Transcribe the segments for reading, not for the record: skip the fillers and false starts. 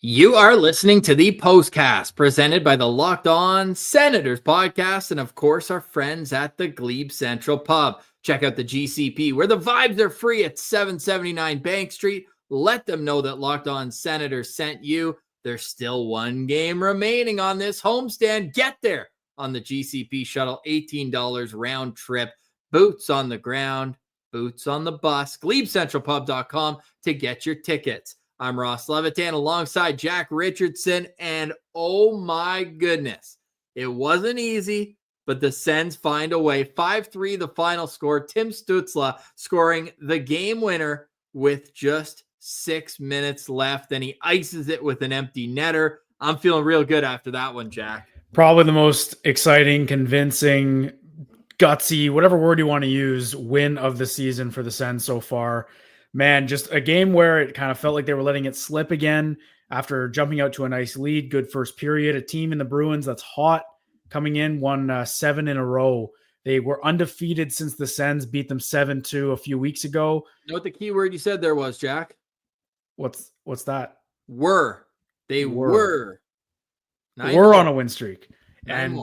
You are listening to the Postcast presented by the Locked On Senators podcast and, of course, our friends at the Glebe Central Pub. Check out the GCP where the vibes are free at 779 Bank Street. Let them know that Locked On Senators sent you. There's still one game remaining on this homestand. Get there on the GCP shuttle, $18 round trip. Boots on the ground, boots on the bus. GlebeCentralPub.com to get your tickets. I'm Ross Levitan alongside Jack Richardson, and oh my goodness, it wasn't easy, but the Sens find a way. 5-3 the final score. Tim Stützle scoring the game winner with just 6 minutes left, and he ices it with an empty netter. I'm feeling real good after that one, Jack. Probably the most exciting, convincing, gutsy, whatever word you want to use, win of the season for the Sens so far. Man, just a game where it kind of felt like they were letting it slip again after jumping out to a nice lead. Good first period. A team in the Bruins that's hot coming in, won 7 in a row. They were undefeated since the Sens beat them 7-2 a few weeks ago. You know what the key word you said there was, Jack? What's that? Were. They were. We're on a win streak. And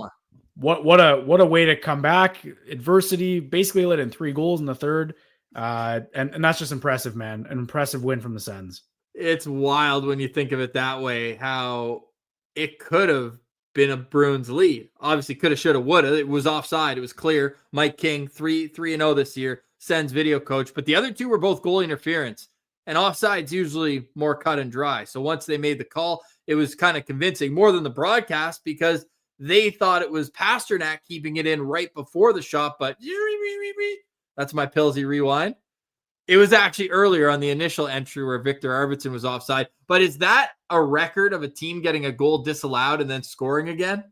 what a way to come back. Adversity, basically let in 3 goals in the third. And that's just impressive, man. An impressive win from the Sens. It's wild when you think of it that way, how it could have been a Bruins lead. Obviously, coulda, shoulda, woulda. It was offside. It was clear. Mike King, 3-0 this year, Sens video coach. But the other two were both goal interference. And offside's usually more cut and dry. So once they made the call, it was kind of convincing, more than the broadcast, because they thought it was Pasternak keeping it in right before the shot. But that's my Pilsy rewind. It was actually earlier on the initial entry where Victor Arvidsson was offside. But is that a record of a team getting a goal disallowed and then scoring again?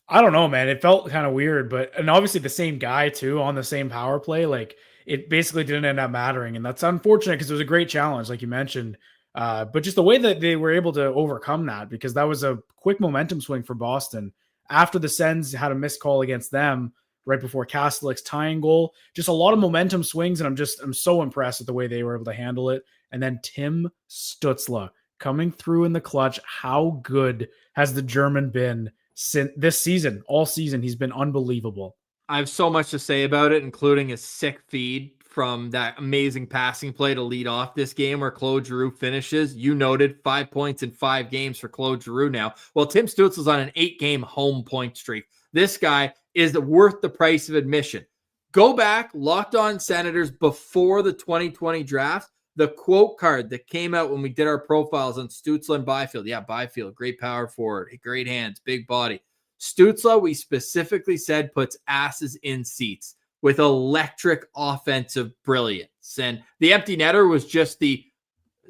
I don't know, man. It felt kind of weird, and obviously the same guy too on the same power play. Like, it basically didn't end up mattering. And that's unfortunate because it was a great challenge, like you mentioned. But just the way that they were able to overcome that, because that was a quick momentum swing for Boston after the Sens had a missed call against them right before Kastelik's tying goal. Just a lot of momentum swings, and I'm so impressed with the way they were able to handle it. And then Tim Stützle coming through in the clutch. How good has the German been since this season? All season, he's been unbelievable. I have so much to say about it, including a sick feed from that amazing passing play to lead off this game where Claude Giroux finishes. You noted 5 points in 5 games for Claude Giroux now. Well, Tim Stützle's on an 8-game home point streak. This guy is worth the price of admission. Go back, Locked On Senators before the 2020 draft, the quote card that came out when we did our profiles on Stützle and Byfield. Yeah, Byfield, great power forward, great hands, big body. Stützle, we specifically said, puts asses in seats with electric offensive brilliance. And the empty netter was just the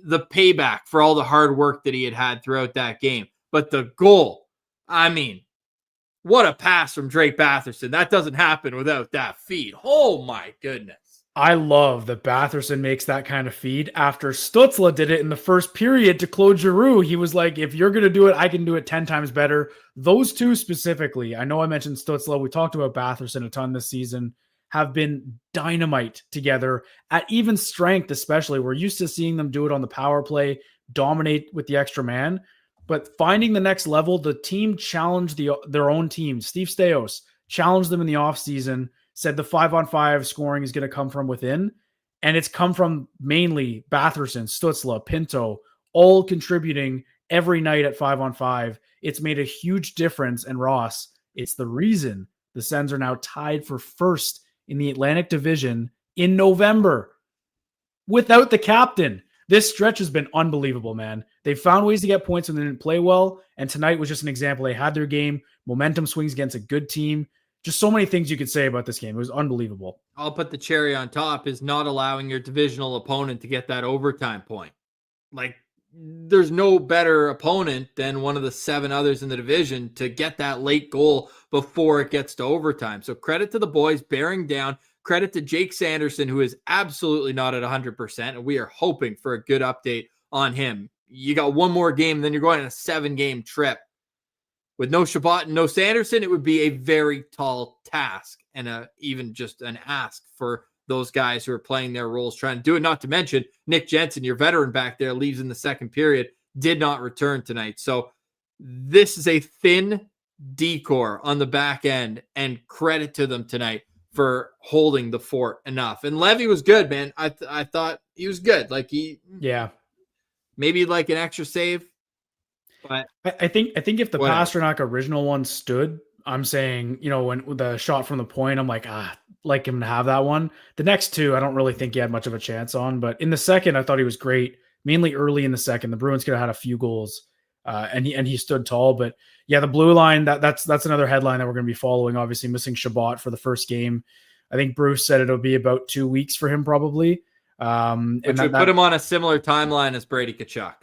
payback for all the hard work that he had throughout that game. But the goal, I mean, what a pass from Drake Batherson. That doesn't happen without that feed. Oh, my goodness. I love that Batherson makes that kind of feed. After Stützle did it in the first period to Claude Giroux, he was like, if you're going to do it, I can do it 10 times better. Those two specifically, I know I mentioned Stützle. We talked about Batherson a ton this season, have been dynamite together at even strength, especially. We're used to seeing them do it on the power play, dominate with the extra man. But finding the next level, the team challenged their own team. Steve Staios challenged them in the offseason, said the 5-on-5 scoring is going to come from within. And it's come from mainly Batherson, Stützle, Pinto, all contributing every night at 5-on-5. It's made a huge difference. And Ross, it's the reason the Sens are now tied for first in the Atlantic Division in November without the captain. This stretch has been unbelievable, man. They found ways to get points when they didn't play well. And tonight was just an example. They had their game, momentum swings against a good team. Just so many things you could say about this game. It was unbelievable. I'll put the cherry on top is not allowing your divisional opponent to get that overtime point. Like, there's no better opponent than one of the 7 others in the division to get that late goal before it gets to overtime. So credit to the boys bearing down. Credit to Jake Sanderson, who is absolutely not at 100%, and we are hoping for a good update on him. You got one more game, then you're going on a 7-game trip. With no Shabbat and no Sanderson, it would be a very tall task and even just an ask for those guys who are playing their roles, trying to do it. Not to mention Nick Jensen, your veteran back there, leaves in the second period. did not return tonight. So this is a thin decor on the back end, and credit to them tonight for holding the fort enough. And Levy was good, man. I thought he was good. Like maybe like an extra save, but I think if the Pasternak original one stood, I'm saying, when with the shot from the point, I'm like him to have that one. The next two, I don't really think he had much of a chance on, but in the second, I thought he was great. Mainly early in the second, the Bruins could have had a few goals, and he stood tall. But yeah, the blue line, that's another headline that we're going to be following. Obviously, missing Shabbat for the first game. I think Bruce said it'll be about 2 weeks for him, probably. Which would put him on a similar timeline as Brady Tkachuk.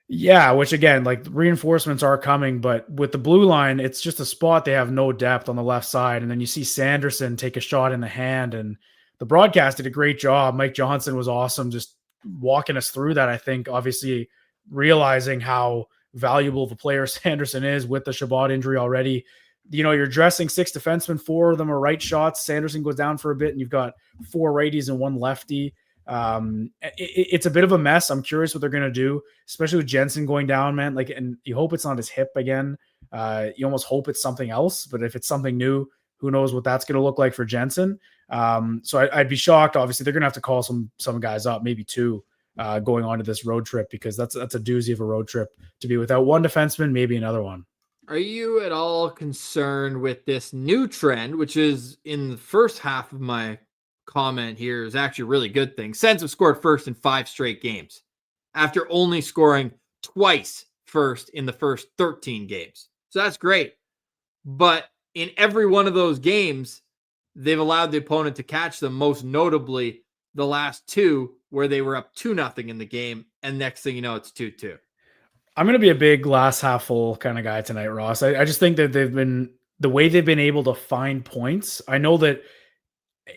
Yeah, which again, like reinforcements are coming, but with the blue line, it's just a spot they have no depth on the left side. And then you see Sanderson take a shot in the hand, and the broadcast did a great job. Mike Johnson was awesome, just walking us through that. I think obviously realizing how valuable of a player Sanderson is with the Shabbat injury already. You're dressing 6 defensemen, 4 of them are right shots. Sanderson goes down for a bit, and you've got 4 righties and 1 lefty. It's a bit of a mess. I'm curious what they're going to do, especially with Jensen going down, man. And you hope it's not his hip again. You almost hope it's something else, but if it's something new, who knows what that's going to look like for Jensen. So I'd be shocked. Obviously they're going to have to call some guys up, maybe 2, going on to this road trip, because that's a doozy of a road trip to be without one defenseman, maybe another one. Are you at all concerned with this new trend, which is in the first half of my comment here is actually a really good thing? Sens have scored first in 5 straight games after only scoring twice first in the first 13 games. So that's great. But in every one of those games, they've allowed the opponent to catch them, most notably the last 2 where they were up 2-0 in the game. And next thing you know, it's 2-2. I'm going to be a big glass half full kind of guy tonight, Ross. I just think that the way they've been able to find points. I know that,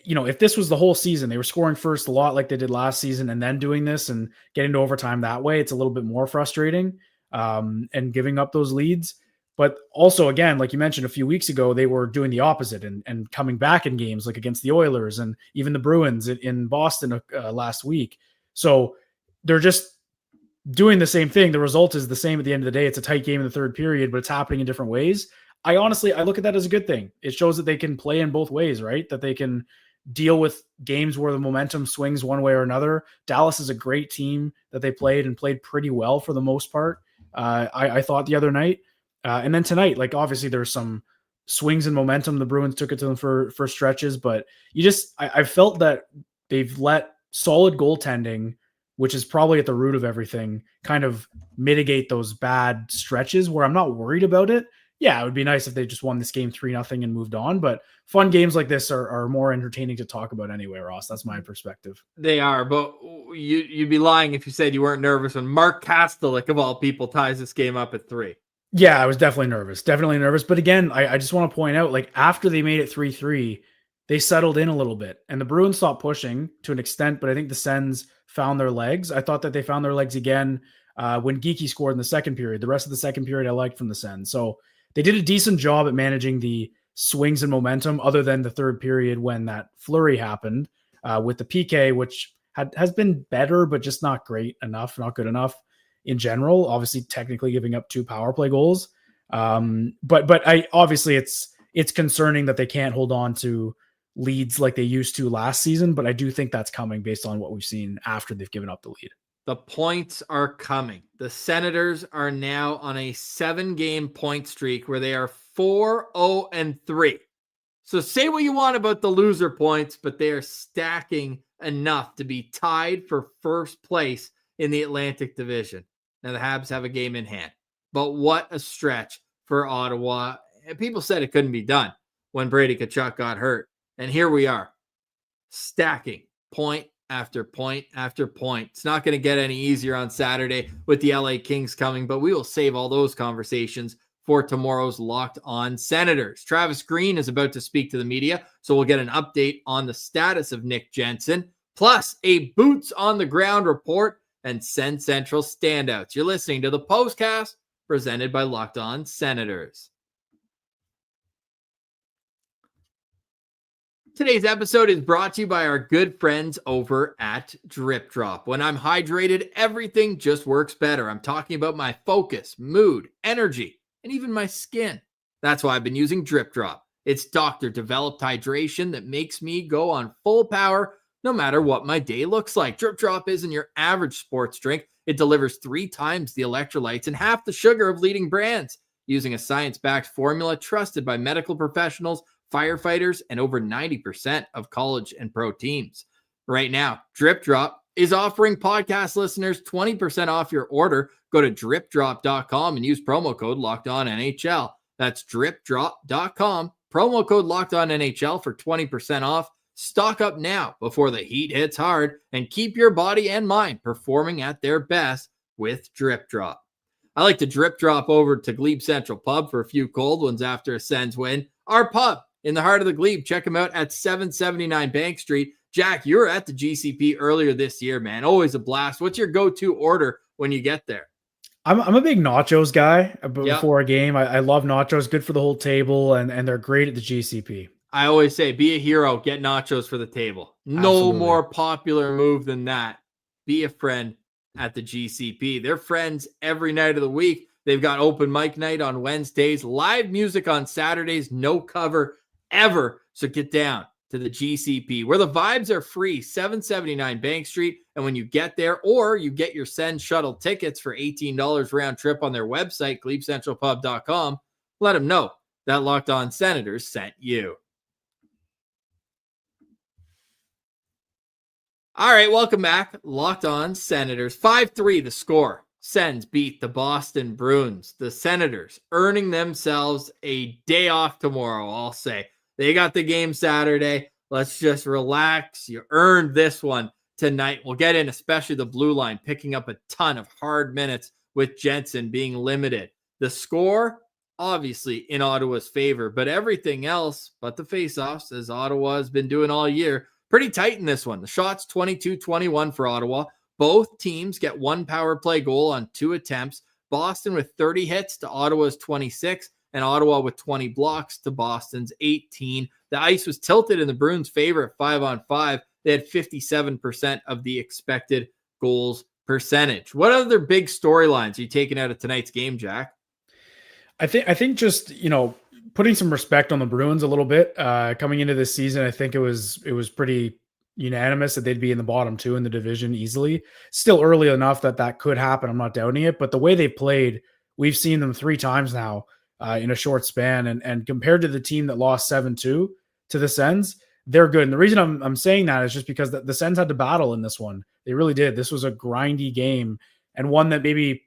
if this was the whole season, they were scoring first a lot like they did last season, and then doing this and getting to overtime that way, it's a little bit more frustrating, and giving up those leads. But also, again, like you mentioned a few weeks ago, they were doing the opposite and coming back in games like against the Oilers and even the Bruins in Boston last week. So they're just doing the same thing. The result is the same at the end of the day. It's a tight game in the third period, but it's happening in different ways. I look at that as a good thing. It shows that they can play in both ways, right? That they can deal with games where the momentum swings one way or another. Dallas is a great team that they played pretty well for the most part. I thought the other night. And then tonight, obviously there's some swings in momentum. The Bruins took it to them for stretches, but I felt that they've let solid goaltending, which is probably at the root of everything, kind of mitigate those bad stretches where I'm not worried about it. Yeah, it would be nice if they just won this game 3-0 and moved on, but fun games like this are more entertaining to talk about anyway, Ross. That's my perspective. They are, but you'd be lying if you said you weren't nervous when Mark Kastelik, of all people, ties this game up at 3. Yeah, I was definitely nervous. But again, I just want to point out, after they made it 3-3, they settled in a little bit, and the Bruins stopped pushing to an extent, but I think the Sens found their legs. I thought that they found their legs again when Geekie scored in the second period. The rest of the second period I liked from the Sens. So they did a decent job at managing the swings and momentum, other than the third period when that flurry happened with the PK, which has been better, but just not great enough, not good enough in general. Obviously, technically giving up 2 power play goals. But I obviously it's concerning that they can't hold on to leads like they used to last season, but I do think that's coming based on what we've seen after they've given up the lead. The points are coming. The Senators are now on a 7-game point streak where they are 4-0-3. So say what you want about the loser points, but they are stacking enough to be tied for first place in the Atlantic Division. Now the Habs have a game in hand, but what a stretch for Ottawa. And people said it couldn't be done when Brady Tkachuk got hurt. And here we are, stacking point after point after point. It's not going to get any easier on Saturday with the LA Kings coming, but we will save all those conversations for tomorrow's Locked On Senators. Travis Green is about to speak to the media, so we'll get an update on the status of Nick Jensen, plus a boots on the ground report and Sens Central standouts. You're listening to the postcast presented by Locked On Senators. Today's episode is brought to you by our good friends over at Drip Drop. When I'm hydrated, everything just works better. I'm talking about my focus, mood, energy, and even my skin. That's why I've been using Drip Drop. It's doctor-developed hydration that makes me go on full power no matter what my day looks like. Drip Drop isn't your average sports drink. It delivers 3 times the electrolytes and half the sugar of leading brands, using a science-backed formula trusted by medical professionals, firefighters, and over 90% of college and pro teams. Right now, Drip Drop is offering podcast listeners 20% off your order. Go to dripdrop.com and use promo code LOCKEDONNHL. That's dripdrop.com, promo code LOCKEDONNHL for 20% off. Stock up now before the heat hits hard and keep your body and mind performing at their best with Drip Drop. I like to drip drop over to Glebe Central Pub for a few cold ones after a Sens win. Our pub in the heart of the Glebe. Check them out at 779 Bank Street. Jack, you were at the GCP earlier this year, man. Always a blast. What's your go-to order when you get there? I'm a big nachos guy before a game. I love nachos. Good for the whole table, and they're great at the GCP. I always say, be a hero, get nachos for the table. No Absolutely. More popular move than that. Be a friend at the GCP. They're friends every night of the week. They've got open mic night on Wednesdays, live music on Saturdays, no cover ever. So get down to the GCP where the vibes are free, 779 Bank Street. And when you get there, or you get your Send shuttle tickets for $18 round trip on their website, GlebeCentralPub.com, let them know that Locked On Senators sent you. All right, welcome back. Locked On Senators. 5-3 the score. Sens beat the Boston Bruins. The Senators earning themselves a day off tomorrow, I'll say. They got the game Saturday. Let's just relax. You earned this one tonight. We'll get in, especially the blue line, picking up a ton of hard minutes with Jensen being limited. The score, obviously, in Ottawa's favor, but everything else but the faceoffs, as Ottawa has been doing all year, pretty tight in this one. The shots 22-21 for Ottawa. Both teams get 1 power play goal on 2 attempts. Boston with 30 hits to Ottawa's 26, and Ottawa with 20 blocks to Boston's 18. The ice was tilted in the Bruins' favor at 5-on-5. They had 57% of the expected goals percentage. What other big storylines are you taking out of tonight's game, Jack? I think just, putting some respect on the Bruins a little bit coming into this season. I think it was pretty unanimous that they'd be in the bottom 2 in the division easily. Still early enough that could happen. I'm not doubting it, but the way they played, we've seen them 3 times now in a short span. And compared to the team that lost 7-2 to the Sens, they're good. And the reason I'm saying that is just because the Sens had to battle in this one. They really did. This was a grindy game, and one that maybe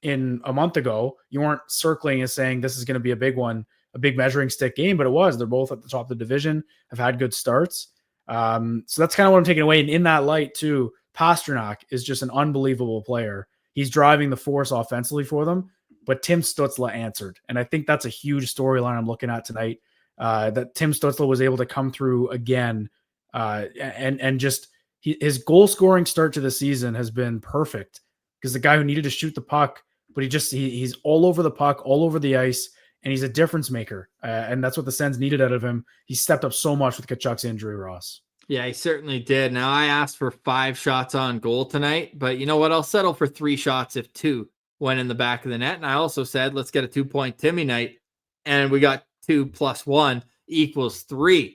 in a month ago, you weren't circling and saying this is going to be a big one, a big measuring stick game, but it was. They're both at the top of the division, have had good starts. So that's kind of what I'm taking away. And in that light too, Pastrnak is just an unbelievable player. He's driving the force offensively for them, but Tim Stützle answered. And I think that's a huge storyline I'm looking at tonight, that Tim Stützle was able to come through again. And just his goal scoring start to the season has been perfect, because the guy who needed to shoot the puck, but he's all over the puck, all over the ice, and he's a difference maker. And that's what the Sens needed out of him. He stepped up so much with Tkachuk's injury, Ross. Yeah, he certainly did. Now, I asked for 5 shots on goal tonight, but you know what? I'll settle for 3 shots if 2 went in the back of the net. And I also said, let's get a 2-point Timmy night. And we got 2 + 1 = 3.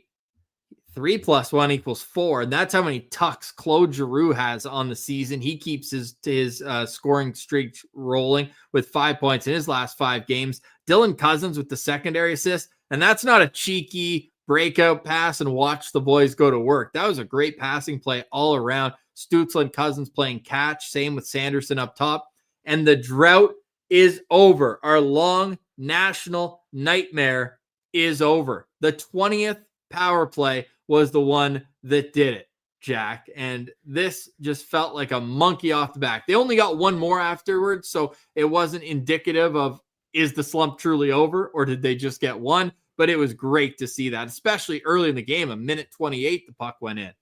3 + 1 = 4. And that's how many tucks Claude Giroux has on the season. He keeps his scoring streak rolling with 5 points in his last 5 games. Dylan Cousins with the secondary assist. And that's not a cheeky breakout pass and watch the boys go to work. That was a great passing play all around. Stützle and Cousins playing catch. Same with Sanderson up top. And the drought is over. Our long national nightmare is over. The 20th power play was the one that did it, Jack. And this just felt like a monkey off the back. They only got 1 more afterwards, so it wasn't indicative of, is the slump truly over, or did they just get 1? But it was great to see that, especially early in the game. A minute 28, the puck went in.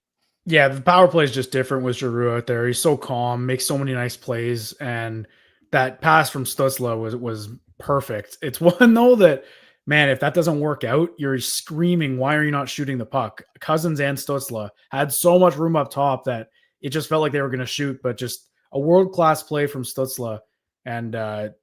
Yeah, the power play is just different with Giroux out there. He's so calm, makes so many nice plays, and that pass from Stützle was perfect. It's one, though, that man, if that doesn't work out, you're screaming, why are you not shooting the puck? Cousins and Stützle had so much room up top that it just felt like they were going to shoot, but just a world-class play from Stützle. And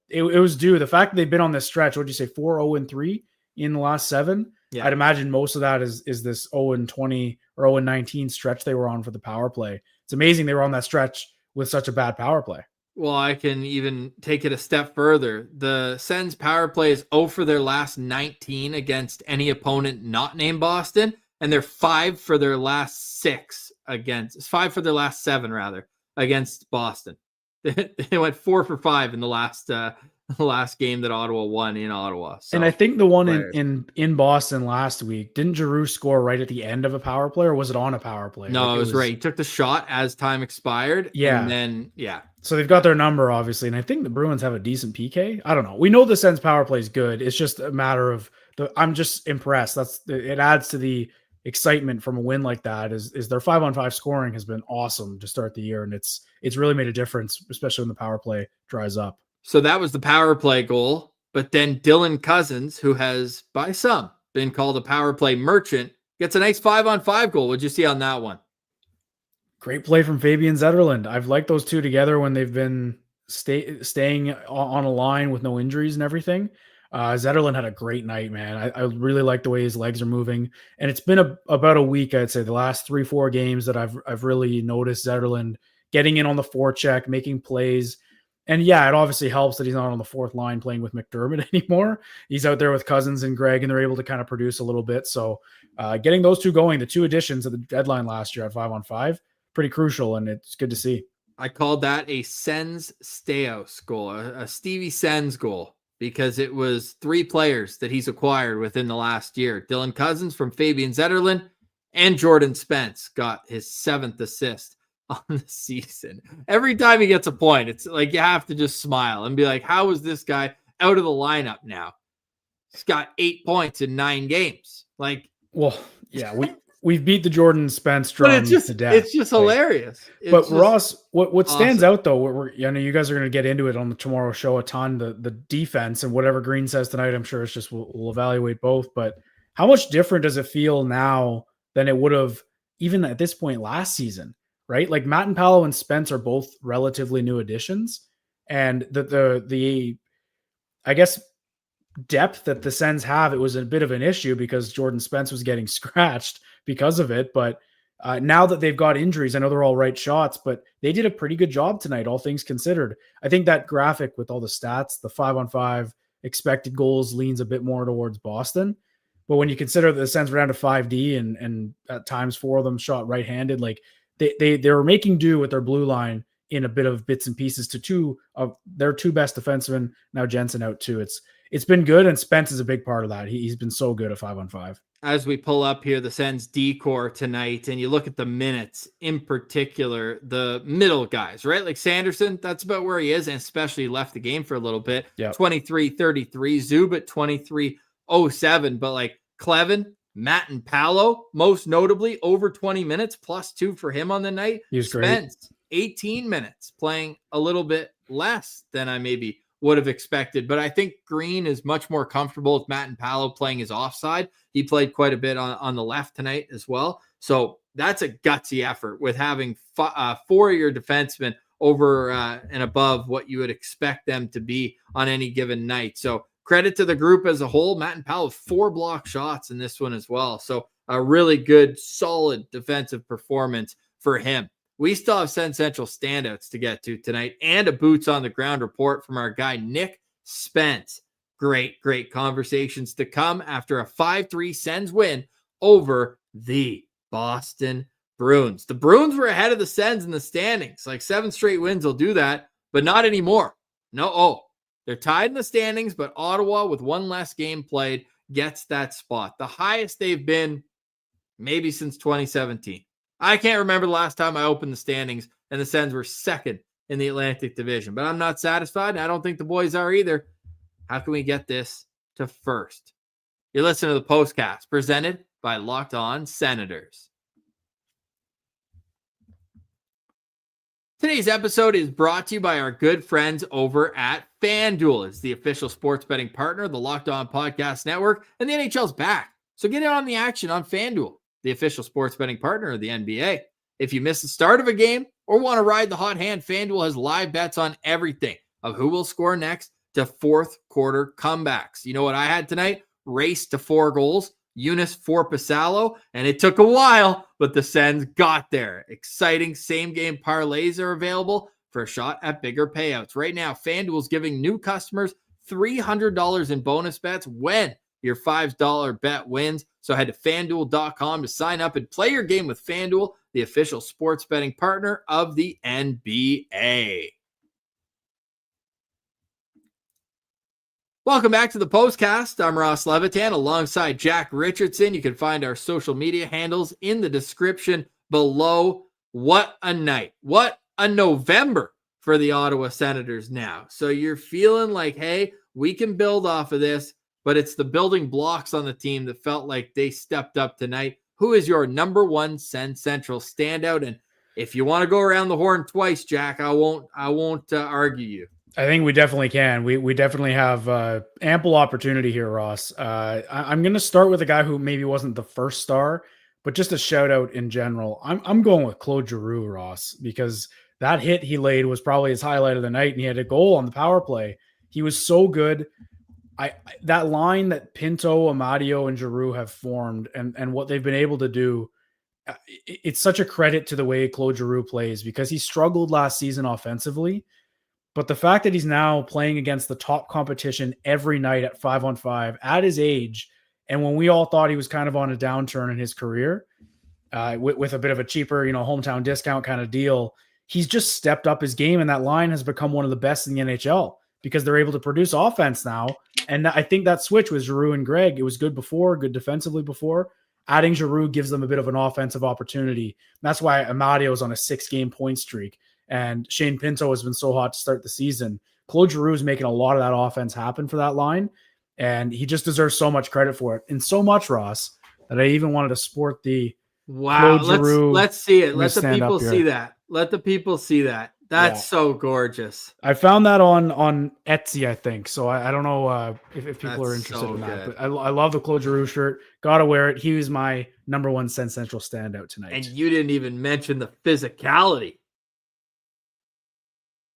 it was due. The fact that they've been on this stretch, what'd you say, 4-0-3 in the last 7? Yeah. I'd imagine most of that is this 0-20 or 0-19 stretch they were on for the power play. It's amazing they were on that stretch with such a bad power play. Well, I can even take it a step further. The Sens power play is 0 for their last 19 against any opponent not named Boston, and they're 5 for their last 7 rather against Boston. They went 4 for 5 in the last game that Ottawa won in Ottawa. So, and I think the one in Boston last week, didn't Giroux score right at the end of a power play, or was it on a power play? No, it was right. He took the shot as time expired. Yeah. And then, yeah. So they've got their number, obviously, and I think the Bruins have a decent PK. I don't know. We know the Sens power play is good. It's just a matter of I'm just impressed. It adds to the excitement from a win like that. Is their 5-on-5 scoring has been awesome to start the year, and it's really made a difference, especially when the power play dries up. So that was the power play goal, but then Dylan Cousins, who has by some been called a power play merchant, gets a nice 5-on-5 goal. What'd you see on that one? Great play from Fabian Zetterlund. I've liked those two together when they've been staying on a line with no injuries and everything. Zetterlund had a great night, man. I really like the way his legs are moving. And it's been about a week, I'd say, the last 3-4 games that I've really noticed Zetterlund getting in on the forecheck, making plays. And yeah, it obviously helps that he's not on the fourth line playing with McDermott anymore. He's out there with Cousins and Greg, and they're able to kind of produce a little bit. So getting those two going, the two additions at the deadline last year at 5-on-5, pretty crucial, and it's good to see. I called that a Sens Standouts goal, a Stevie Sens goal, because it was 3 players that he's acquired within the last year. Dylan Cousins from Fabian Zetterlund, and Jordan Spence got his 7th assist on the season. Every time he gets a point, it's like you have to just smile and be like, how is this guy out of the lineup now? He's got 8 points in 9 games. Like, well, yeah, we've beat the Jordan Spence drum to death. It's just hilarious. But Ross, what stands out though, I know you guys are going to get into it on the tomorrow show a ton, the defense and whatever Green says tonight, I'm sure it's just we'll evaluate both. But how much different does it feel now than it would have even at this point last season, right? Like Matt and Paolo and Spence are both relatively new additions, and the I guess depth that the Sens have, it was a bit of an issue because Jordan Spence was getting scratched because of it. But now that they've got injuries, I know they're all right shots, but they did a pretty good job tonight, all things considered. I think that graphic with all the stats, the 5-on-5 expected goals leans a bit more towards Boston. But when you consider that the Sens were down to 5D and at times 4 of them shot right-handed, like they were making do with their blue line in a bit of bits and pieces to 2 of their 2 best defensemen. Now Jensen out too. It's been good, and Spence is a big part of that. He's been so good at 5-on-5. As we pull up here, the Sens D-core tonight, and you look at the minutes, in particular, the middle guys, right? Like Sanderson, that's about where he is, and especially left the game for a little bit. Yep. 23-33, Zubit 23-07, but like Clevin, Matt and Paolo, most notably, over 20 minutes, +2 for him on the night. He was Spence, great. 18 minutes, playing a little bit less than I maybe would have expected, but I think Green is much more comfortable with Matt and Paolo playing his offside. He played quite a bit on the left tonight as well. So that's a gutsy effort with having 4 of your defensemen over and above what you would expect them to be on any given night. So credit to the group as a whole. Matt and Paolo 4 block shots in this one as well. So a really good, solid defensive performance for him. We still have Sens Central standouts to get to tonight and a boots on the ground report from our guy, Nick Spence. Great conversations to come after a 5-3 Sens win over the Boston Bruins. The Bruins were ahead of the Sens in the standings. Like 7 straight wins will do that, but not anymore. They're tied in the standings, but Ottawa with 1 less game played gets that spot. The highest they've been maybe since 2017. I can't remember the last time I opened the standings and the Sens were 2nd in the Atlantic Division, but I'm not satisfied, and I don't think the boys are either. How can we get this to 1st? You're listening to the Postcast presented by Locked On Senators. Today's episode is brought to you by our good friends over at FanDuel. It's the official sports betting partner of the Locked On Podcast Network, and the NHL's back. So get in on the action on FanDuel, the official sports betting partner of the NBA. If you miss the start of a game or want to ride the hot hand, FanDuel has live bets on everything of who will score next to fourth quarter comebacks. You know what I had tonight? Race to 4 goals. Eunice for Pasalo, and it took a while, but the Sens got there. Exciting same-game parlays are available for a shot at bigger payouts. Right now, FanDuel is giving new customers $300 in bonus bets when your $5 bet wins. So head to FanDuel.com to sign up and play your game with FanDuel, the official sports betting partner of the NBA. Welcome back to the postcast. I'm Ross Levitan alongside Jack Richardson. You can find our social media handles in the description below. What a night. What a November for the Ottawa Senators now. So you're feeling like, hey, we can build off of this, but it's the building blocks on the team that felt like they stepped up tonight. Who is your number one Sens Central standout? And if you want to go around the horn twice, Jack, I won't argue you. I think we definitely can. We definitely have ample opportunity here, Ross. I'm going to start with a guy who maybe wasn't the first star, but just a shout out in general. I'm going with Claude Giroux, Ross, because that hit he laid was probably his highlight of the night, and he had a goal on the power play. He was so good. That line that Pinto, Amadio, and Giroux have formed, and what they've been able to do, it's such a credit to the way Claude Giroux plays, because he struggled last season offensively. But the fact that he's now playing against the top competition every night at 5-on-5 at his age, and when we all thought he was kind of on a downturn in his career, with a bit of a cheaper, hometown discount kind of deal, he's just stepped up his game, and that line has become one of the best in the NHL because they're able to produce offense now. And I think that switch with Giroux and Greg, it was good before, good defensively before. Adding Giroux gives them a bit of an offensive opportunity. That's why Amadio is on a 6-game point streak. And Shane Pinto has been so hot to start the season. Claude Giroux is making a lot of that offense happen for that line, and he just deserves so much credit for it. And so much, Ross, that I even wanted to sport the wow. Let's see it. Let the people see that. Let the people see that. That's so gorgeous. I found that on Etsy, I think. So I don't know if people are interested in that. But I love the Claude Giroux shirt. Gotta wear it. He was my number one Sens Central standout tonight. And you didn't even mention the physicality.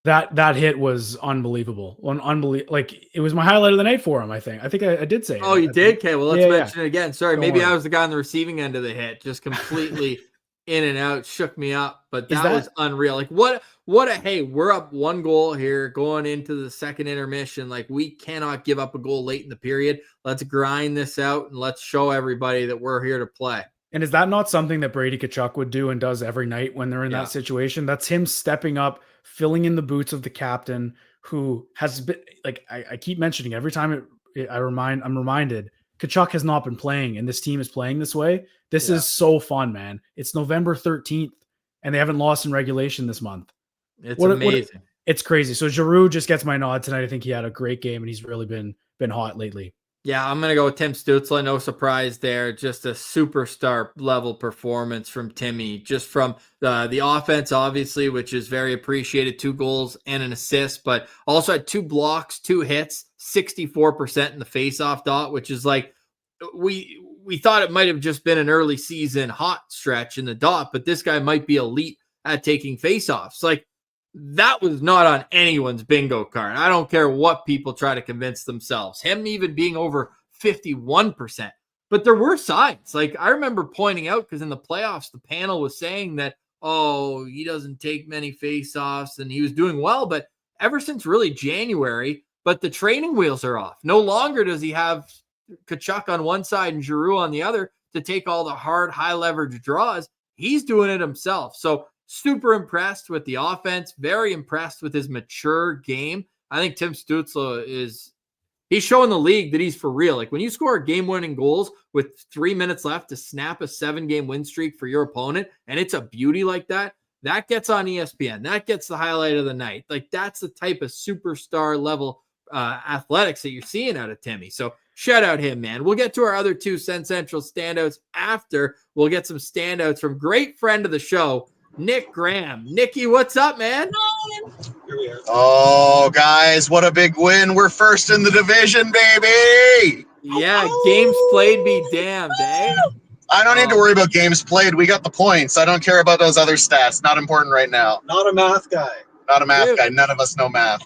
That hit was unbelievable. Like, it was my highlight of the night for him, I think. I did say it. Oh, you did? Okay, well, let's mention it again. Sorry, Don't maybe worry. I was the guy on the receiving end of the hit. Just completely in and out, shook me up. But that was unreal. Like, hey, we're up 1 goal here going into the second intermission. Like, we cannot give up a goal late in the period. Let's grind this out, and let's show everybody that we're here to play. And is that not something that Brady Tkachuk would do and does every night when they're in that situation? That's him stepping up, filling in the boots of the captain, who has been, like, I keep mentioning every time I'm reminded, Tkachuk has not been playing, and this team is playing this way. This is so fun, man. It's November 13th, and they haven't lost in regulation this month. It's amazing. It's crazy. So Giroux just gets my nod tonight. I think he had a great game, and he's really been hot lately. Yeah, I'm going to go with Tim Stützle. No surprise there. Just a superstar level performance from Timmy. Just from the offense, obviously, which is very appreciated. 2 goals and an assist, but also had 2 blocks, 2 hits, 64% in the faceoff dot, which is like, we thought it might have just been an early season hot stretch in the dot, but this guy might be elite at taking faceoffs. Like, that was not on anyone's bingo card. I don't care what people try to convince themselves. Him even being over 51%. But there were signs. Like, I remember pointing out, because in the playoffs, the panel was saying that, oh, he doesn't take many faceoffs, and he was doing well. But ever since really January, but the training wheels are off. No longer does he have Tkachuk on one side and Giroux on the other to take all the hard, high leverage draws. He's doing it himself. So super impressed with the offense, very impressed with his mature game. I think Tim Stützle he's showing the league that he's for real. Like, when you score game-winning goals with 3 minutes left to snap a 7-game win streak for your opponent, and it's a beauty like that, that gets on ESPN. That gets the highlight of the night. Like, that's the type of superstar level athletics that you're seeing out of Timmy. So shout out him, man. We'll get to our other 2 Sens Central standouts after. We'll get some standouts from great friend of the show, Nick Graham. Nicky, what's up, man? Oh, guys, what a big win. We're first in the division, baby. Yeah, games played be damned, eh? I don't need to worry about games played. We got the points. I don't care about those other stats. Not important right now. Not a math guy. Not a math guy. None of us know math.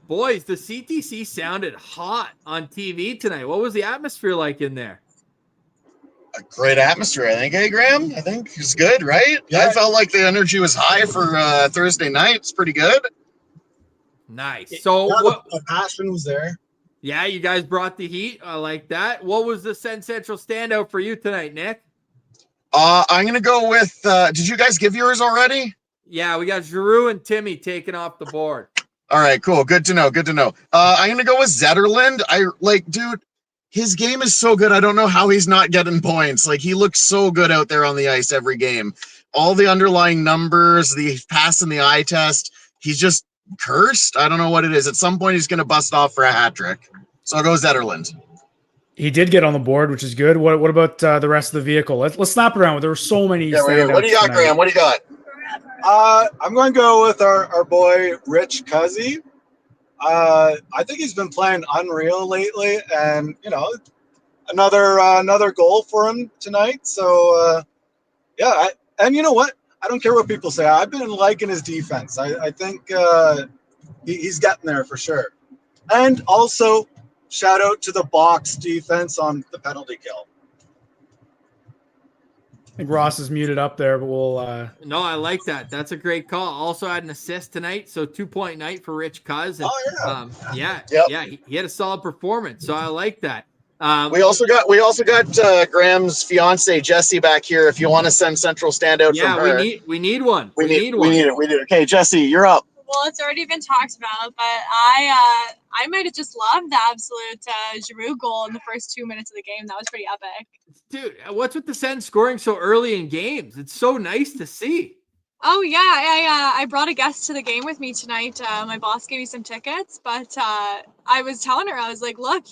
Boys, the CTC sounded hot on TV tonight. What was the atmosphere like in there? A great atmosphere, I think. Hey, Graham? I think it's good, right? Yeah. I felt like the energy was high for Thursday night. It's pretty good. Nice. So the passion was there. Yeah, you guys brought the heat. I like that. What was the Sens Central standout for you tonight, Nick? I'm going to go with, did you guys give yours already? Yeah, we got Giroux and Timmy taking off the board. All right, cool. Good to know. Good to know. I'm going to go with Zetterlund. Dude, his game is so good. I don't know how he's not getting points. Like, he looks so good out there on the ice every game. All the underlying numbers, the pass and the eye test, he's just cursed. I don't know what it is. At some point, he's going to bust off for a hat trick. So I'll go Zetterlund. He did get on the board, which is good. What about the rest of the vehicle? Let's snap around. There were so many. Yeah, what do you got, Graham? What do you got? I'm going to go with our boy Rich Cuzzy. I think he's been playing unreal lately, and another goal for him tonight. So and you know what? I don't care what people say. I've been liking his defense. I think he's getting there for sure. And also, shout out to the box defense on the penalty kill. I think Ross is muted up there, but we'll. No, I like that. That's a great call. Also had an assist tonight, so 2-point night for Rich Cuz. And, he had a solid performance, so I like that. We also got Graham's fiance Jesse back here. If you want to send Central standout from her, we need one. We need it. Okay, Jesse, you're up. Well, it's already been talked about, but I might have just loved the absolute Giroux goal in the first 2 minutes of the game. That was pretty epic. Dude, what's with the Sens scoring so early in games? It's so nice to see. Oh, yeah. I brought a guest to the game with me tonight. My boss gave me some tickets, but I was telling her, I was like, look,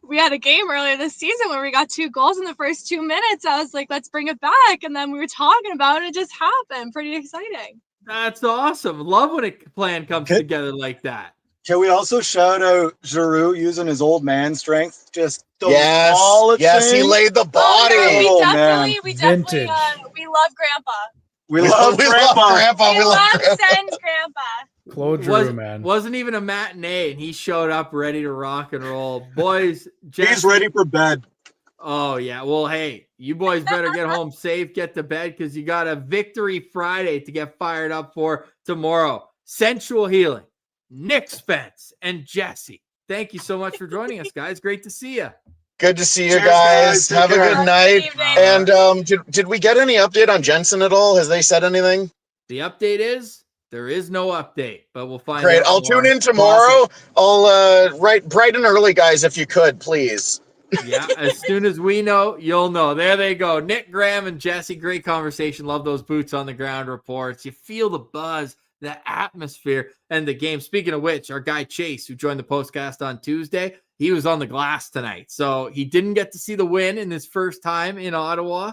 we had a game earlier this season where we got 2 goals in the first 2 minutes. I was like, let's bring it back. And then we were talking about it. It just happened. Pretty exciting. That's awesome. Love when a plan comes together like that. Can we also shout out Giroux using his old man strength? Just yes, he laid the body. We definitely, we love Grandpa. We love Grandpa. We love Sens Grandpa. Claude Giroux, man. Wasn't even a matinee, and he showed up ready to rock and roll. Boys, he's ready for bed. Oh, yeah. Well, hey, you boys better get home safe, get to bed, because you got a Victory Friday to get fired up for tomorrow. Sensual Healing, Nick Spence, and Jesse. Thank you so much for joining us, guys. Great to see you. Good to see you guys. Have a good night. And did we get any update on Jensen at all? Has they said anything? The update is there is no update, but we'll find out. Great. I'll tune in tomorrow. I'll write bright and early, guys, if you could, please. Yeah, as soon as we know, you'll know. There they go. Nick Graham and Jesse, great conversation. Love those boots on the ground reports. You feel the buzz, the atmosphere, and the game. Speaking of which, our guy Chase, who joined the postcast on Tuesday, he was on the glass tonight. So he didn't get to see the win in his first time in Ottawa.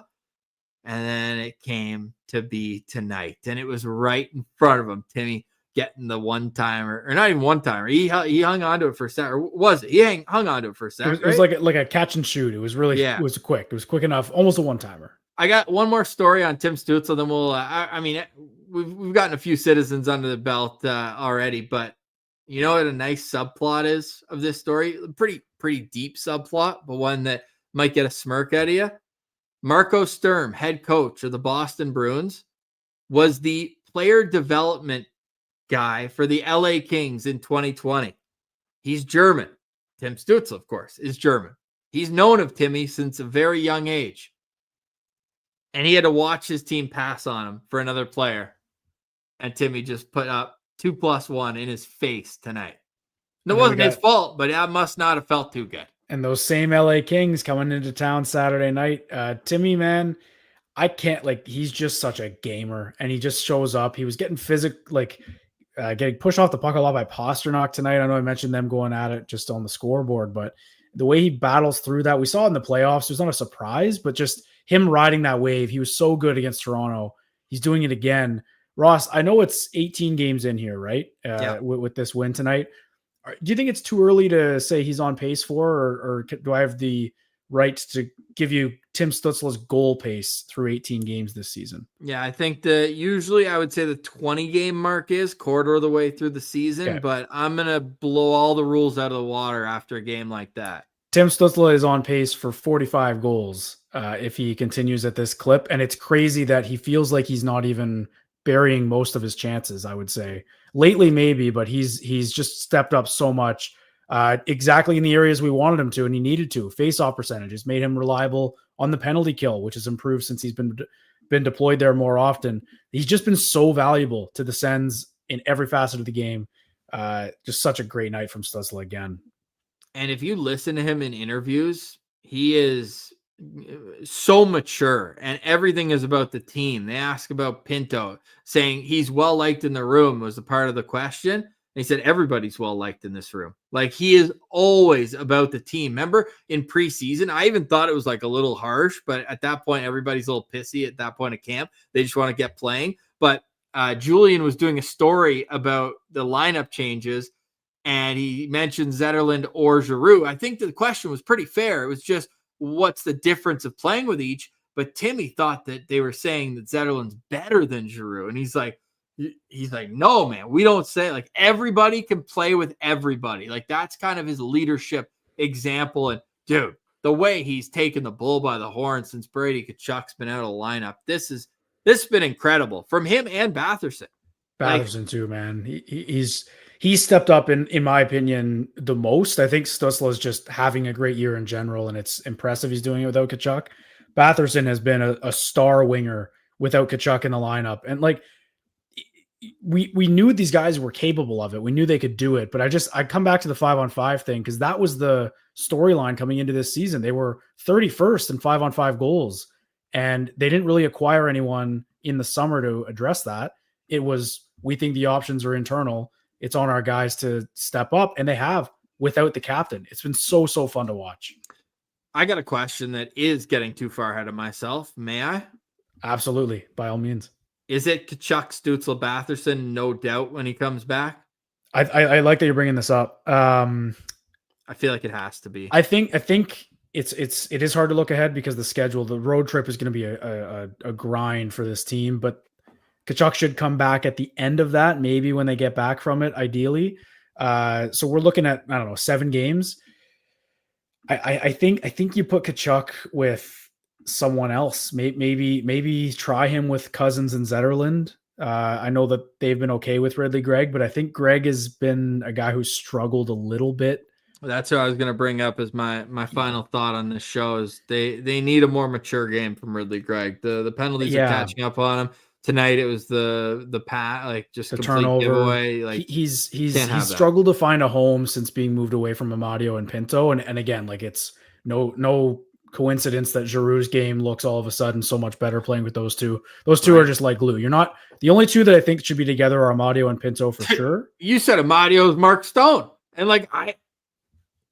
And then it came to be tonight. And it was right in front of him, Timmy, getting the one-timer, or not even one-timer. He hung on to it for a second. Or was it? He hung on to it for a second. It was like a catch and shoot. It was really, It was quick. It was quick enough. Almost a one-timer. I got one more story on Tim Stützle. Then we'll, we've gotten a few citizens under the belt already, but you know what a nice subplot is of this story? Pretty deep subplot, but one that might get a smirk out of you. Marco Sturm, head coach of the Boston Bruins, was the player development guy for the LA Kings in 2020. He's German. Tim Stützle, of course, is German. He's known of Timmy since a very young age. And he had to watch his team pass on him for another player. And Timmy just put up 2+1 in his face tonight. And it wasn't his fault, but that must not have felt too good. And those same LA Kings coming into town Saturday night. Timmy, man, I can't, he's just such a gamer. And he just shows up. He was getting getting pushed off the puck a lot by Pasternak tonight. I know I mentioned them going at it just on the scoreboard, but the way he battles through that, we saw in the playoffs, it was not a surprise, but just him riding that wave. He was so good against Toronto. He's doing it again. Ross, I know it's 18 games in here, right? With this win tonight. Do you think it's too early to say he's on pace for, or do I have the right to give you Tim Stützle's goal pace through 18 games this season? Yeah, I think usually I would say the 20 game mark is quarter of the way through the season, but I'm going to blow all the rules out of the water after a game like that. Tim Stützle is on pace for 45 goals if he continues at this clip. And it's crazy that he feels like he's not even burying most of his chances, I would say. Lately, maybe, but he's just stepped up so much exactly in the areas we wanted him to, and he needed to. Face-off percentages made him reliable on the penalty kill, which has improved since he's been deployed there more often. He's just been so valuable to the Sens in every facet of the game. Just such a great night from Stützle again. And if you listen to him in interviews, he is so mature and everything is about the team. They ask about Pinto, saying he's well liked in the room was a part of the question. And he said, everybody's well liked in this room. Like, he is always about the team. Remember in preseason, I even thought it was like a little harsh, but at that point, everybody's a little pissy at that point of camp. They just want to get playing. But Julian was doing a story about the lineup changes, and he mentioned Zetterlund or Giroux. I think the question was pretty fair. It was just, what's the difference of playing with each? But Timmy thought that they were saying that Zetterlund's better than Giroux. And he's like, no, man, we don't say, like, everybody can play with everybody. Like, that's kind of his leadership example. And dude, the way he's taken the bull by the horn since Brady Tkachuk's been out of the lineup, this has been incredible from him and Batherson. Batherson too, man. He's stepped up in my opinion the most. I think Stützle is just having a great year in general, and it's impressive he's doing it without Tkachuk. Batherson has been a star winger without Tkachuk in the lineup, and like we knew these guys were capable of it. We knew they could do it, but I come back to the 5-on-5 thing because that was the storyline coming into this season. They were 31st in 5-on-5 goals, and they didn't really acquire anyone in the summer to address that. It was, we think the options are internal. It's on our guys to step up, and they have without the captain. It's been so fun to watch. I got a question that is getting too far ahead of myself. May I? Absolutely. By all means. Is it Tkachuk, Stützle, Batherson? No doubt when he comes back. I like that you're bringing this up. I feel like it has to be. I think it is hard to look ahead because the road trip is going to be a grind for this team, but Tkachuk should come back at the end of that, maybe when they get back from it, ideally. So we're looking at, 7 games. I think you put Tkachuk with someone else. Maybe try him with Cousins and Zetterlund. I know that they've been okay with Ridley Gregg, but I think Gregg has been a guy who's struggled a little bit. That's what I was going to bring up as my final thought on this show is they need a more mature game from Ridley Gregg. The penalties are catching up on him. Tonight it was the pat, like just the complete turnover. Giveaway. Like he's struggled to find a home since being moved away from Amadio and Pinto. And again, like it's no coincidence that Giroux's game looks all of a sudden so much better playing with those two. Those two are just like glue. You're not the only two that I think should be together are Amadio and Pinto for sure. You said Amadio's Mark Stone, and like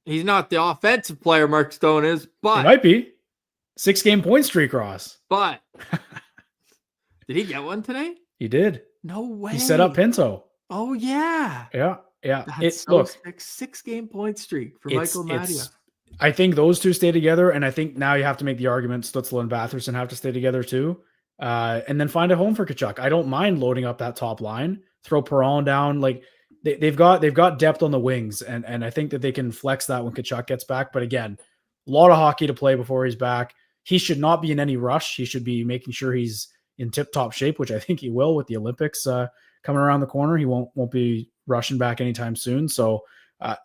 he's not the offensive player Mark Stone is, but he might be 6-game point streak, Ross. But did he get one today? He did. No way. He set up Pinto. Oh yeah. Yeah. That's so sick. 6-game point streak for Michael Amadio. I think those two stay together, and I think now you have to make the argument Stützle and Batherson have to stay together too, and then find a home for Tkachuk. I don't mind loading up that top line, throw Perron down. Like they've got depth on the wings, and I think that they can flex that when Tkachuk gets back. But again, a lot of hockey to play before he's back. He should not be in any rush. He should be making sure he's in tip-top shape, which I think he will with the Olympics coming around the corner. He won't be rushing back anytime soon. So,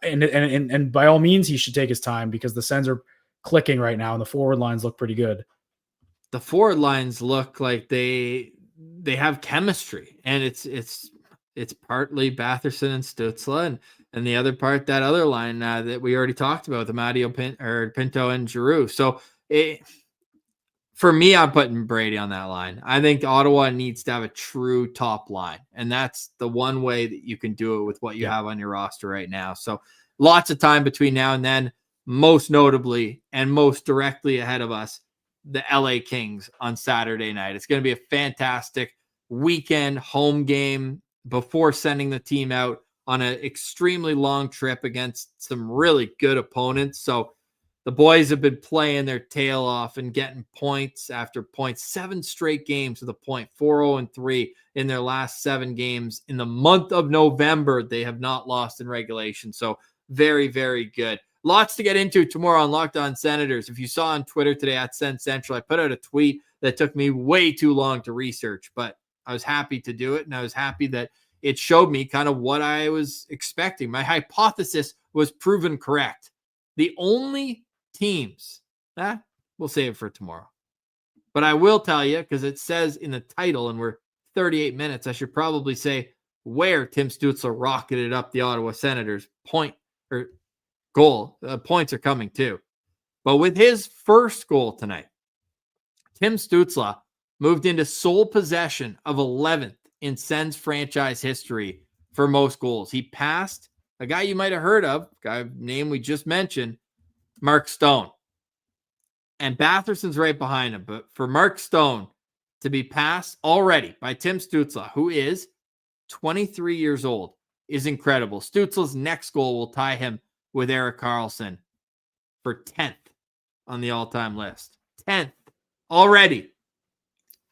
and by all means, he should take his time because the Sens are clicking right now, and the forward lines look pretty good. The forward lines look like they have chemistry, and it's partly Batherson and Stützle, and the other part that other line that we already talked about, the Matteo Pinto and Giroux. So for me, I'm putting Brady on that line. I think Ottawa needs to have a true top line, and that's the one way that you can do it with what you have on your roster right now. So lots of time between now and then, most notably and most directly ahead of us, the LA Kings on Saturday night. It's going to be a fantastic weekend home game before sending the team out on an extremely long trip against some really good opponents. So the boys have been playing their tail off and getting points after points, 7 straight games to the point, 4-0-3 in their last 7 games. In the month of November, they have not lost in regulation. So very, very good. Lots to get into tomorrow on Locked On Senators. If you saw on Twitter today at Sens Central, I put out a tweet that took me way too long to research, but I was happy to do it, and I was happy that it showed me kind of what I was expecting. My hypothesis was proven correct. The only teams, we'll save it for tomorrow. But I will tell you, because it says in the title, and we're 38 minutes, I should probably say where Tim Stützle rocketed up the Ottawa Senators goal. Points are coming too. But with his first goal tonight, Tim Stützle moved into sole possession of 11th in Sens franchise history for most goals. He passed a guy you might have heard of, guy name we just mentioned, Mark Stone. And Batherson's right behind him. But for Mark Stone to be passed already by Tim Stützle, who is 23 years old, is incredible. Stützle's next goal will tie him with Erik Karlsson for 10th on the all-time list. 10th already.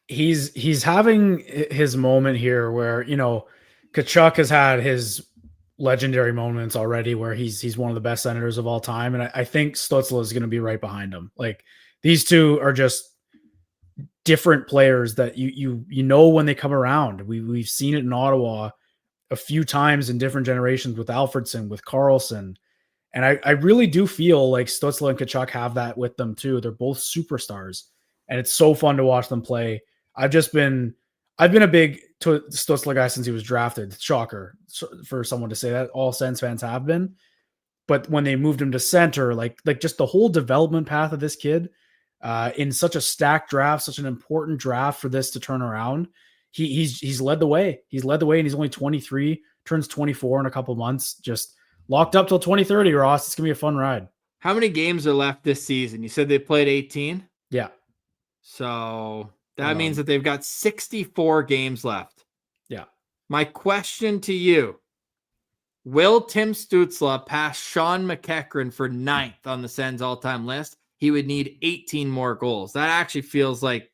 He's having his moment here where, Tkachuk has had his legendary moments already where he's one of the best Senators of all time. And I think Stützle is going to be right behind him. Like, these two are just different players that you know when they come around. We've seen it in Ottawa a few times in different generations with Alfredsson, with Karlsson. And I really do feel like Stützle and Tkachuk have that with them too. They're both superstars, and it's so fun to watch them play. I've been a big Stützle guy since he was drafted. Shocker for someone to say that. All Sens fans have been. But when they moved him to center, like just the whole development path of this kid in such a stacked draft, such an important draft for this to turn around, he's led the way. He's led the way, and he's only 23, turns 24 in a couple months. Just locked up till 2030, Ross. It's going to be a fun ride. How many games are left this season? You said they played 18? Yeah. So that means that they've got 64 games left. Yeah. My question to you, will Tim Stützle pass Sean McEachran for 9th on the Sens all-time list? He would need 18 more goals. That actually feels like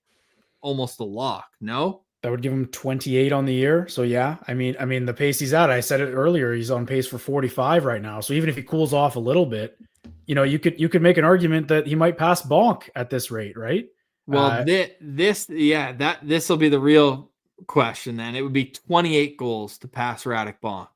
almost a lock, no? That would give him 28 on the year. So yeah, I mean the pace he's at, I said it earlier, he's on pace for 45 right now. So even if he cools off a little bit, you could make an argument that he might pass Bonk at this rate, right? Well, this will be the real question then. It would be 28 goals to pass Radek Bonk.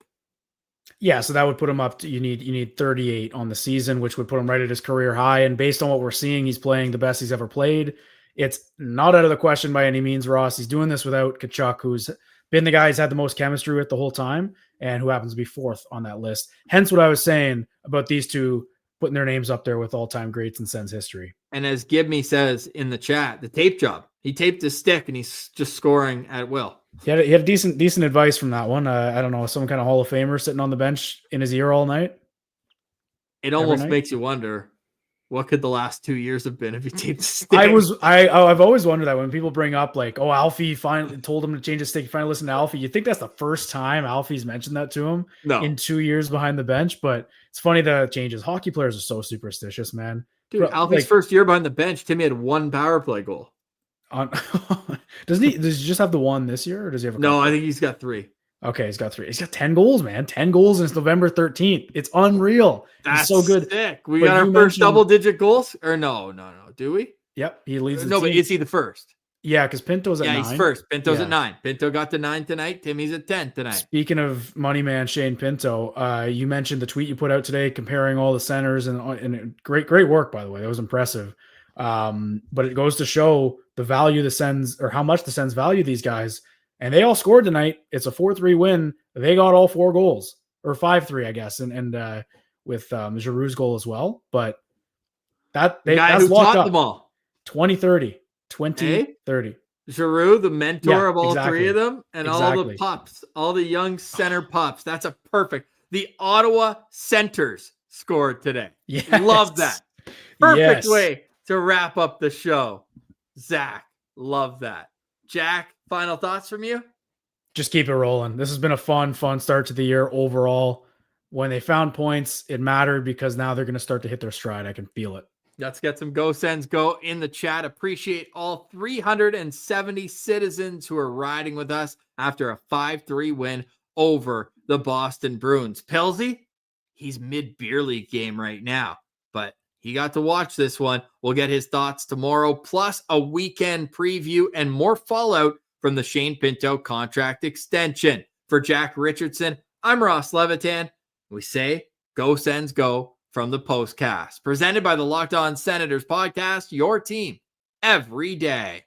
Yeah, so that would put him up to, you need 38 on the season, which would put him right at his career high. And based on what we're seeing, he's playing the best he's ever played. It's not out of the question by any means, Ross. He's doing this without Tkachuk, who's been the guy he's had the most chemistry with the whole time and who happens to be 4th on that list. Hence what I was saying about these two putting their names up there with all-time greats in Sens history. And as Gibney says in the chat, the tape job. He taped his stick and he's just scoring at will. He had decent advice from that one. I don't know, some kind of Hall of Famer sitting on the bench in his ear all night. It almost makes you wonder, what could the last 2 years have been if he taped the stick? I've always wondered that when people bring up like, oh, Alfie finally told him to change his stick. You finally listened to Alfie. You think that's the first time Alfie's mentioned that to him in 2 years behind the bench? But it's funny that it changes. Hockey players are so superstitious, man. Dude, Alfie's first year behind the bench, Timmy had 1 power play goal. Does he just have the 1 this year, or does he have No, I think he's got 3. Okay, he's got 3. He's got 10 goals, man. 10 goals since November 13th. It's unreal. That's so good. Sick. We got our first double-digit goals? Or no. Do we? Yep, he leads the No, team. but is he the first? Yeah, because Pinto's at 9. Yeah, he's first. Pinto's at 9. Pinto got to 9 tonight. Timmy's at 10 tonight. Speaking Money Man Shane Pinto, you mentioned the tweet you put out today comparing all the centers, and great work, by the way. That was impressive. But it goes to show the value the Sens, or how much the Sens value these guys. And they all scored tonight. It's a 4-3 win. They got all 4 goals, or 5-3, I guess, and with Giroux's goal as well. But that's locked up. Them all. 20-30. 20-30. Giroux, the mentor of all 3 of them, and all the pups, all the young center pups. That's a perfect. The Ottawa centers scored today. Yes. Love that. Perfect way to wrap up the show. Zach, love that. Jack, final thoughts from you? Just keep it rolling. This has been a fun start to the year overall. When they found points, it mattered because now they're going to start to hit their stride. I can feel it. Let's get some Go Sens Go in the chat. Appreciate all 370 citizens who are riding with us after a 5-3 win over the Boston Bruins. Pilsy, he's mid-beer league game right now, but he got to watch this one. We'll get his thoughts tomorrow, plus a weekend preview and more fallout from the Shane Pinto contract extension. For Jack Richardson, I'm Ross Levitan. We say, Go Sens Go from the Postcast. Presented by the Locked On Senators podcast, your team every day.